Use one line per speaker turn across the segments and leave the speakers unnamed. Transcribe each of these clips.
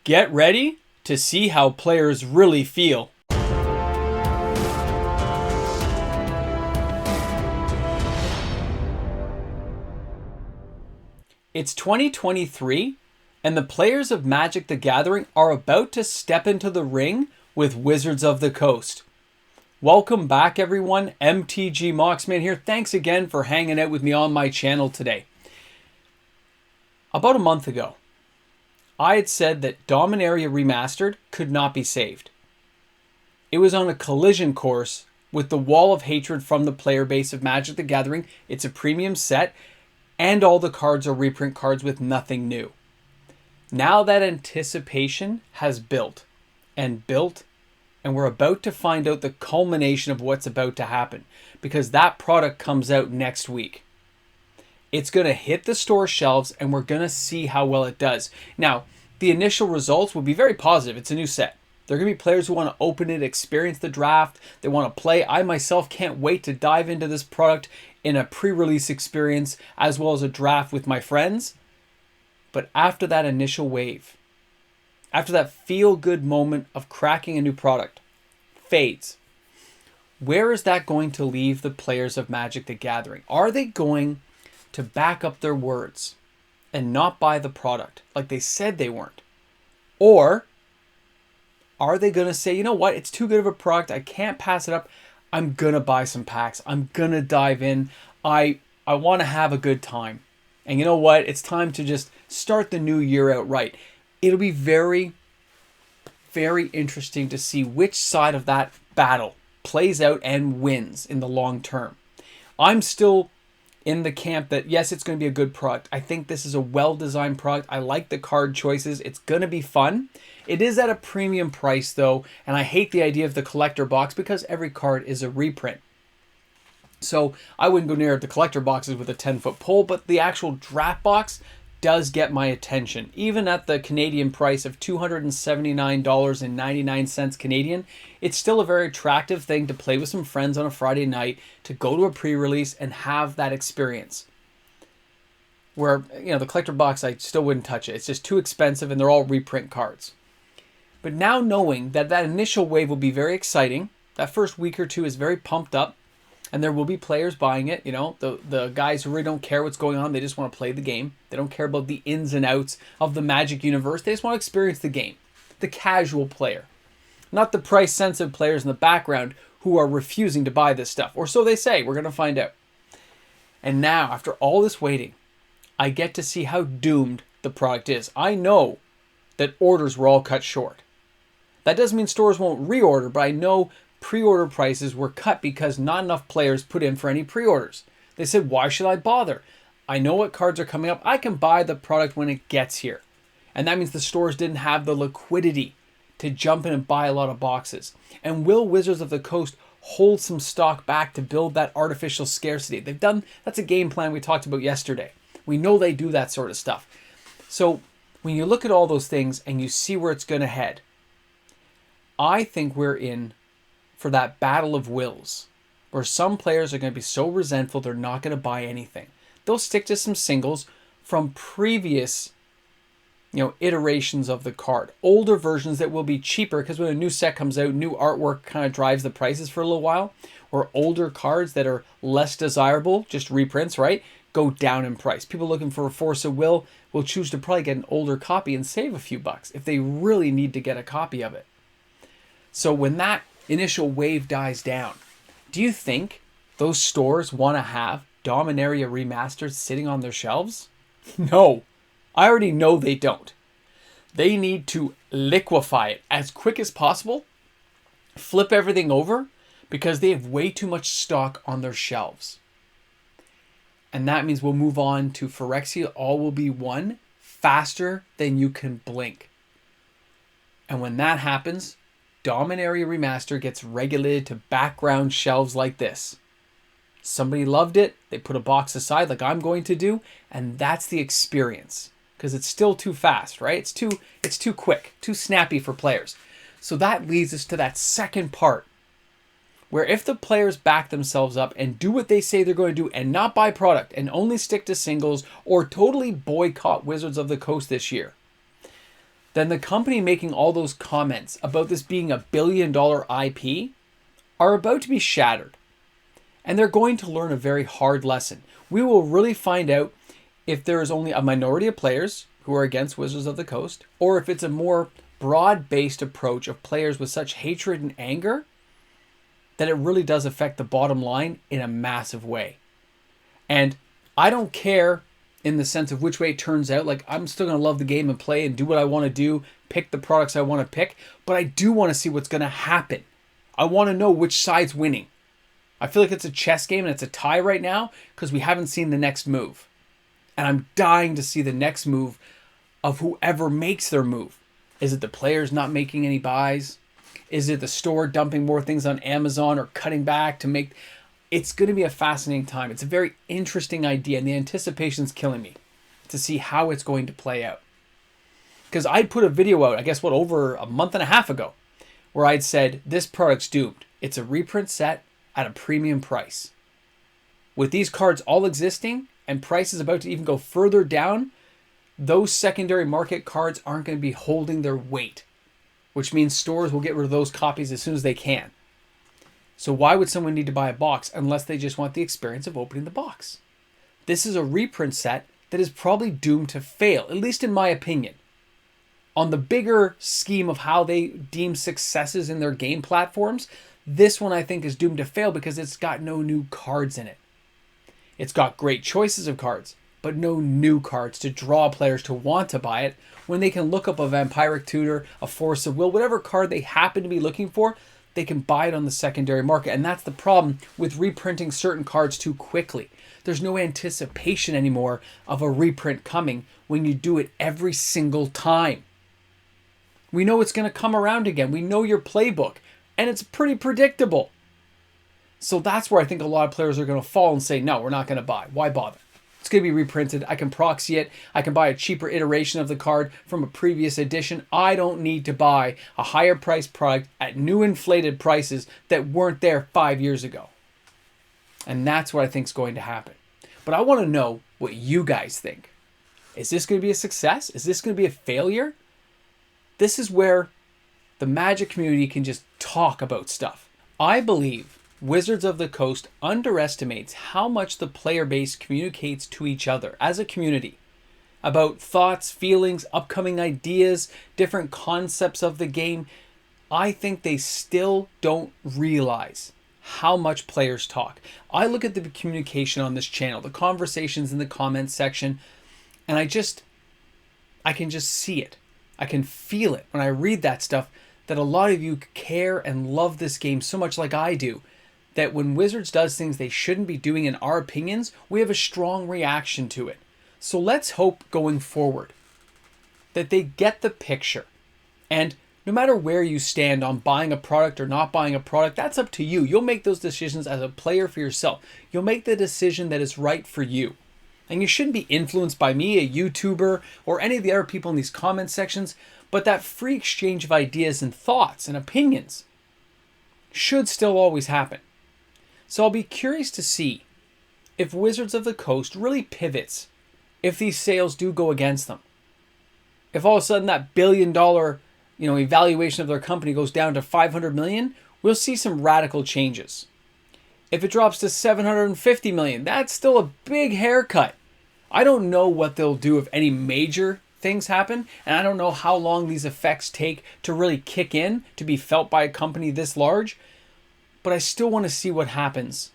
Get ready to see how players really feel. It's 2023, and the players of Magic the Gathering are about to step into the ring with Wizards of the Coast. Welcome back, everyone. MTG Moxman here. Thanks again for hanging out with me on my channel today. About a month ago, I had said that Dominaria Remastered could not be saved. It was on a collision course with the wall of hatred from the player base of Magic the Gathering. It's a premium set, and all the cards are reprint cards with nothing new. Now that anticipation has built, and we're about to find out the culmination of what's about to happen, because that product comes out next week. It's going to hit the store shelves, and we're going to see how well it does. Now, the initial results will be very positive. It's a new set. There are going to be players who want to open it, experience the draft. They want to play. I myself can't wait to dive into this product in a pre-release experience as well as a draft with my friends. But after that initial wave, after that feel-good moment of cracking a new product fades, where is that going to leave the players of Magic the Gathering? Are they going to back up their words and not buy the product like they said they weren't? Or are they going to say, you know what, it's too good of a product, I can't pass it up, I'm going to buy some packs, I'm going to dive in, I want to have a good time. And you know what, it's time to just start the new year out right. It'll be very, very interesting to see which side of that battle plays out and wins in the long term. I'm still in the camp that, yes, it's going to be a good product. I think this is a well-designed product. I like the card choices. It's going to be fun. It is at a premium price, though, and I hate the idea of the collector box because every card is a reprint. So I wouldn't go near the collector boxes with a 10-foot pole, but the actual draft box does get my attention. Even at the Canadian price of $279.99 Canadian, it's still a very attractive thing to play with some friends on a Friday night, to go to a pre-release and have that experience. Where, you know, the collector box, I still wouldn't touch it. It's just too expensive and they're all reprint cards. But now knowing that that initial wave will be very exciting, that first week or two is very pumped up, and there will be players buying it, you know, the guys who really don't care what's going on. They just want to play the game. They don't care about the ins and outs of the Magic universe. They just want to experience the game. The casual player. Not the price-sensitive players in the background who are refusing to buy this stuff. Or so they say. We're going to find out. And now, after all this waiting, I get to see how doomed the product is. I know that orders were all cut short. That doesn't mean stores won't reorder, but I know pre-order prices were cut because not enough players put in for any pre-orders. They said, why should I bother? I know what cards are coming up. I can buy the product when it gets here. And that means the stores didn't have the liquidity to jump in and buy a lot of boxes. And will Wizards of the Coast hold some stock back to build that artificial scarcity? That's a game plan we talked about yesterday. We know they do that sort of stuff. So when you look at all those things and you see where it's going to head, I think we're in for that battle of wills, where some players are going to be so resentful they're not going to buy anything. They'll stick to some singles from previous, iterations of the card. Older versions that will be cheaper because when a new set comes out, new artwork kind of drives the prices for a little while. Or older cards that are less desirable, just reprints, right, go down in price. People looking for a Force of Will choose to probably get an older copy and save a few bucks if they really need to get a copy of it. So when that initial wave dies down, do you think those stores want to have Dominaria Remastered sitting on their shelves? No, I already know they don't. They need to liquefy it as quick as possible, flip everything over, because they have way too much stock on their shelves. And that means we'll move on to Phyrexia All Will Be One faster than you can blink. And when that happens, Dominaria Remaster gets regulated to background shelves like this. Somebody loved it, they put a box aside like I'm going to do, and that's the experience. Because it's still too fast, right? It's too quick, too snappy for players. So that leads us to that second part, where if the players back themselves up and do what they say they're going to do and not buy product and only stick to singles or totally boycott Wizards of the Coast this year, then the company making all those comments about this being a billion-dollar IP are about to be shattered. And they're going to learn a very hard lesson. We will really find out if there is only a minority of players who are against Wizards of the Coast, or if it's a more broad-based approach of players with such hatred and anger that it really does affect the bottom line in a massive way. And I don't care in the sense of which way it turns out. Like, I'm still going to love the game and play and do what I want to do, pick the products I want to pick, but I do want to see what's going to happen. I want to know which side's winning. I feel like it's a chess game and it's a tie right now because we haven't seen the next move. And I'm dying to see the next move of whoever makes their move. Is it the players not making any buys? Is it the store dumping more things on Amazon or cutting back to make... It's going to be a fascinating time. It's a very interesting idea, and the anticipation's killing me to see how it's going to play out. Because I'd put a video out, I guess, over a month and a half ago, where I'd said, this product's doomed. It's a reprint set at a premium price. With these cards all existing, and prices about to even go further down, those secondary market cards aren't going to be holding their weight, which means stores will get rid of those copies as soon as they can. So why would someone need to buy a box unless they just want the experience of opening the box? This is a reprint set that is probably doomed to fail, at least in my opinion. On the bigger scheme of how they deem successes in their game platforms, this one I think is doomed to fail because it's got no new cards in it. It's got great choices of cards, but no new cards to draw players to want to buy it when they can look up a Vampiric Tutor, a Force of Will, whatever card they happen to be looking for, they can buy it on the secondary market. And that's the problem with reprinting certain cards too quickly. There's no anticipation anymore of a reprint coming when you do it every single time. We know it's going to come around again. We know your playbook, and it's pretty predictable. So that's where I think a lot of players are going to fall and say, no, we're not going to buy. Why bother? It's going to be reprinted. I can proxy it. I can buy a cheaper iteration of the card from a previous edition. I don't need to buy a higher priced product at new inflated prices that weren't there 5 years ago. And that's what I think is going to happen. But I want to know what you guys think. Is this going to be a success? Is this going to be a failure? This is where the Magic community can just talk about stuff. I believe Wizards of the Coast underestimates how much the player base communicates to each other as a community about thoughts, feelings, upcoming ideas, different concepts of the game. I think they still don't realize how much players talk. I look at the communication on this channel, the conversations in the comments section, and I can just see it. I can feel it when I read that stuff, that a lot of you care and love this game so much like I do, that when Wizards does things they shouldn't be doing in our opinions, we have a strong reaction to it. So let's hope going forward that they get the picture. And no matter where you stand on buying a product or not buying a product, that's up to you. You'll make those decisions as a player for yourself. You'll make the decision that is right for you. And you shouldn't be influenced by me, a YouTuber, or any of the other people in these comment sections, but that free exchange of ideas and thoughts and opinions should still always happen. So I'll be curious to see if Wizards of the Coast really pivots if these sales do go against them. If all of a sudden that billion-dollar, evaluation of their company goes down to 500 million, we'll see some radical changes. If it drops to 750 million, that's still a big haircut. I don't know what they'll do if any major things happen, and I don't know how long these effects take to really kick in, to be felt by a company this large. But I still want to see what happens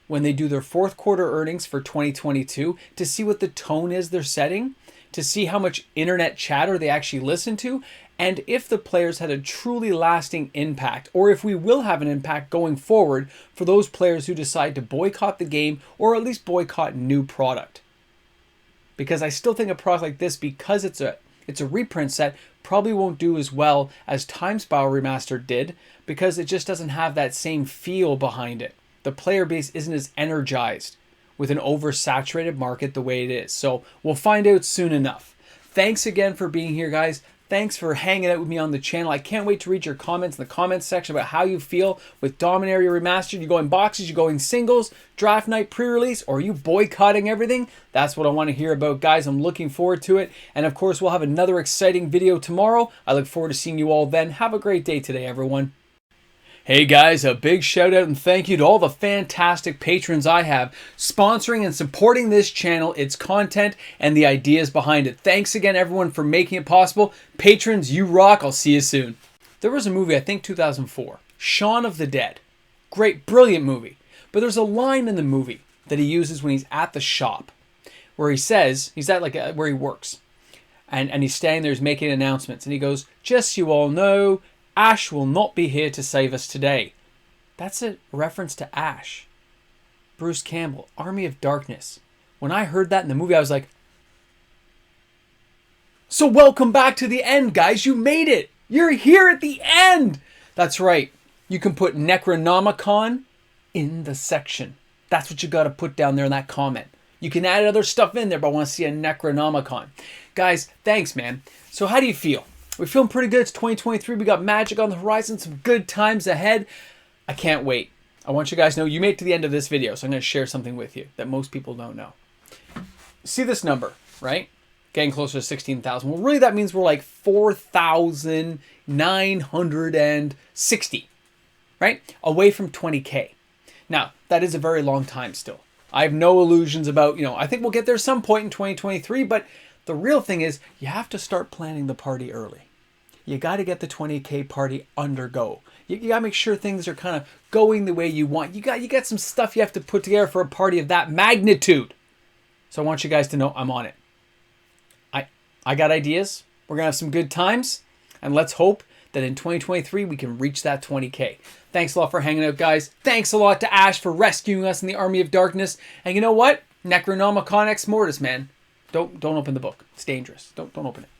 when they do their fourth quarter earnings for 2022, to see what the tone is they're setting, to see how much internet chatter they actually listen to, and if the players had a truly lasting impact, or if we will have an impact going forward for those players who decide to boycott the game or at least boycott new product. Because I still think a product like this, because it's a reprint set, probably won't do as well as Time Spiral Remastered did, because it just doesn't have that same feel behind it. The player base isn't as energized with an oversaturated market the way it is. So we'll find out soon enough. Thanks again for being here, guys. Thanks for hanging out with me on the channel. I can't wait to read your comments in the comments section about how you feel with Dominaria Remastered. You going boxes, you going singles, draft night, pre-release, or are you boycotting everything? That's what I want to hear about, guys. I'm looking forward to it. And of course, we'll have another exciting video tomorrow. I look forward to seeing you all then. Have a great day today, everyone. Hey guys, a big shout out and thank you to all the fantastic patrons I have sponsoring and supporting this channel, its content, and the ideas behind it. Thanks again everyone for making it possible. Patrons, you rock. I'll see you soon. There was a movie, I think 2004, Shaun of the Dead. Great, brilliant movie. But there's a line in the movie that he uses when he's at the shop where he says, he's at where he works. And he's standing there, he's making announcements. And he goes, just so you all know, Ash will not be here to save us today. That's a reference to Ash. Bruce Campbell, Army of Darkness. When I heard that in the movie, I was like, so welcome back to the end, guys. You made it. You're here at the end. That's right. You can put Necronomicon in the section. That's what you got to put down there in that comment. You can add other stuff in there, but I want to see a Necronomicon. Guys, thanks, man. So how do you feel? We're feeling pretty good. It's 2023. We got magic on the horizon. Some good times ahead. I can't wait. I want you guys to know you made it to the end of this video, so I'm going to share something with you that most people don't know. See this number, right? Getting closer to 16,000. Well, really that means we're like 4,960, right? Away from 20K. Now, that is a very long time still. I have no illusions about, I think we'll get there some point in 2023, but the real thing is you have to start planning the party early. You got to get the 20K party undergo. You got to make sure things are kind of going the way you want. You got some stuff you have to put together for a party of that magnitude. So I want you guys to know I'm on it. I got ideas. We're going to have some good times. And let's hope that in 2023 we can reach that 20K. Thanks a lot for hanging out, guys. Thanks a lot to Ash for rescuing us in the Army of Darkness. And you know what? Necronomicon Ex Mortis, man. Don't open the book. It's dangerous. Don't open it.